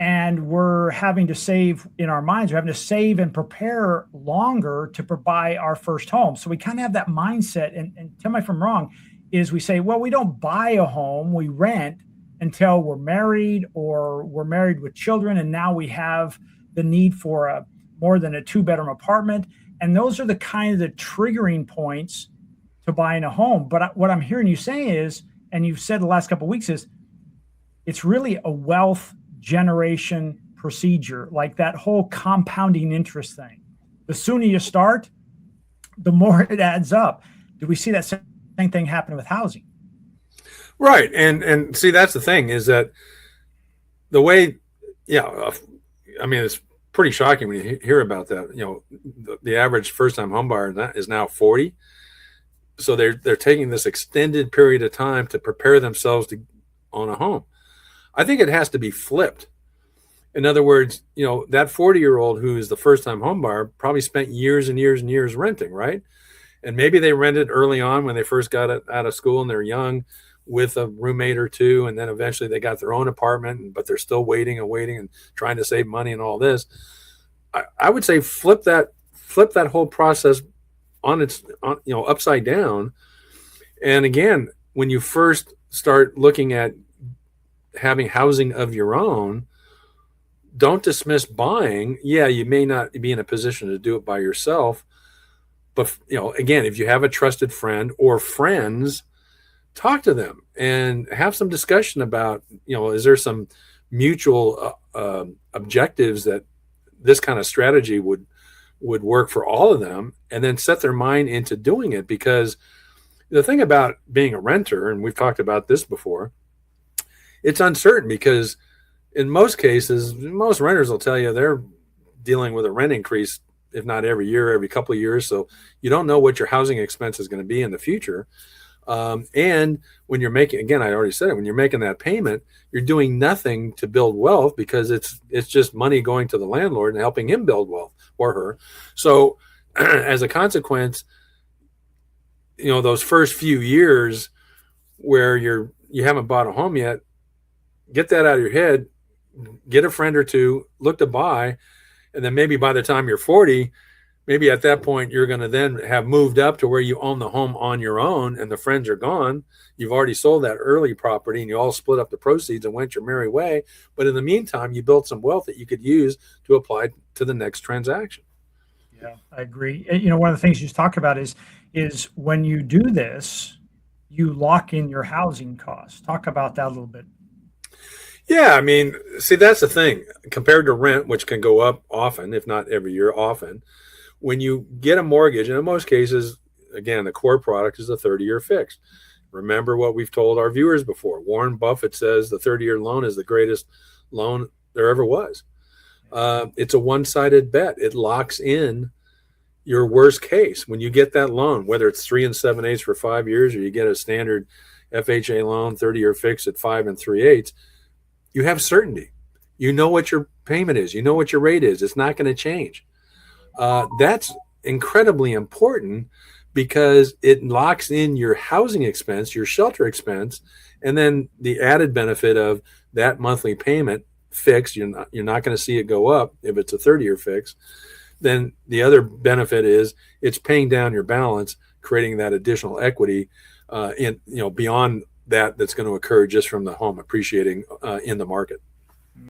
and we're having to save in our minds, we're having to save and prepare longer to buy our first home. So we kind of have that mindset. And tell me if I'm wrong, is we say, well, we don't buy a home, we rent until we're married or we're married with children. And now we have the need for a more than a 2-bedroom apartment. And those are the kind of the triggering points to buying a home. But what I'm hearing you say is, and you've said the last couple of weeks, is it's really a wealth generation procedure, like that whole compounding interest thing. The sooner you start, the more it adds up. Do we see that same thing happen with housing? Right. And see, that's the thing, is that the way, yeah, I mean, it's pretty shocking when you hear about that. The average first time home buyer is now 40. So they're taking this extended period of time to prepare themselves to own a home. I think it has to be flipped. In other words, that 40-year-old who is the first time home buyer probably spent years and years and years renting, right? And maybe they rented early on when they first got out of school and they're young with a roommate or two, and then eventually they got their own apartment, but they're still waiting and trying to save money and all this. I would say flip that whole process on upside down. And again, when you first start looking at having housing of your own, don't dismiss buying. Yeah, you may not be in a position to do it by yourself, but again, if you have a trusted friend or friends, talk to them and have some discussion about, is there some mutual objectives that this kind of strategy would work for all of them, and then set their mind into doing it. Because the thing about being a renter, and we've talked about this before, it's uncertain, because in most cases, most renters will tell you they're dealing with a rent increase, if not every year, every couple of years. So you don't know what your housing expense is going to be in the future. And when you're making, again, I already said it, when you're making that payment, you're doing nothing to build wealth, because it's just money going to the landlord and helping him build wealth, or her. So as a consequence, those first few years where you haven't bought a home yet, get that out of your head, get a friend or two, look to buy. And then maybe by the time you're 40, maybe at that point, you're going to then have moved up to where you own the home on your own and the friends are gone. You've already sold that early property and you all split up the proceeds and went your merry way. But in the meantime, you built some wealth that you could use to apply to the next transaction. Yeah, I agree. One of the things you just talk about is when you do this, you lock in your housing costs. Talk about that a little bit. Yeah, I mean, see, that's the thing. Compared to rent, which can go up often, if not every year, often, when you get a mortgage, and in most cases, again, the core product is a 30-year fixed. Remember what we've told our viewers before. Warren Buffett says the 30-year loan is the greatest loan there ever was. It's a one-sided bet. It locks in your worst case. When you get that loan, whether it's 3 7/8 for 5 years, or you get a standard FHA loan, 30-year fixed at 5 3/8, you have certainty. You know what your payment is. You know what your rate is. It's not going to change. That's incredibly important, because it locks in your housing expense, your shelter expense, and then the added benefit of that monthly payment fixed. You're not going to see it go up if it's a 30-year fix. Then the other benefit is it's paying down your balance, creating that additional equity beyond that's going to occur just from the home appreciating in the market.